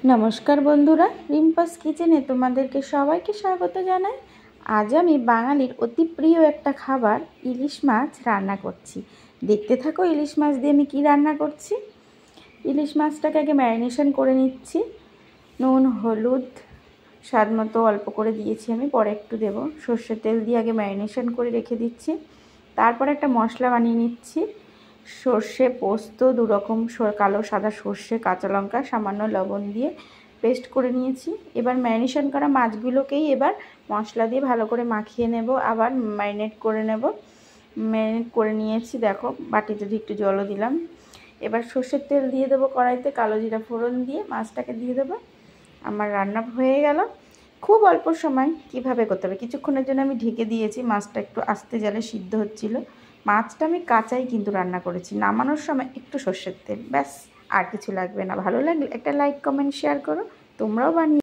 नमस्कार बंधुरा रिम्पास किचेने तुम्हादेरके सबाइके स्वागत जानाई। आज आमी बांगालिर अति प्रिय एकटा खाबार इलिश माछ रान्ना करछि। देखते थाको इलिश माछ दिये आमी कि रान्ना करछि। इलिश माछटाके आगे मैरिनेशन करे निচ্ছি। নুন हलुद स्वाद मतो अल्प करे दिएछि आमी, परे एकटु देब। सर्षेर तेल दिये आगे मैरिनेशन करे रेखे दिচ্ছি। तारपर एकटा मशला बानिये निচ্ছি। सर्षे पोस्त दो रकम कालो सादा सर्षे काँचा लंका सामान्य लवण दिए पेस्ट करे निয়েছি। एबार मैरिनेशन करा माछगुलोकेই एबार मशला दिए भालो करे माखिए नेब, आबार मैरिनेट करे नेब। मैरिनेट करे निয়েছি देखो, बाटीते एकटु जलও दिलाम। एबार सर्षेर तेल दिए देब कड़ाइते, कालो जिरा फोड़न दिए माछटाके दिए देब। आमार रान्ना हয়ে গেল। खूब अल्प समय किभाবে करते হবে, কিছুক্ষণের জন্য আমি ঢেকে দিয়েছি। মাছটা একটু আস্তে জালে সিদ্ধ হচ্ছিল। মাছটা আমি কাঁচাই কিন্তু রান্না করেছি। নামানোর সময় একটু সরষের তেল, ব্যাস আর কিছু লাগবে না। ভালো লাগলে একটা লাইক কমেন্ট শেয়ার করো, তোমরাও বানিয়ে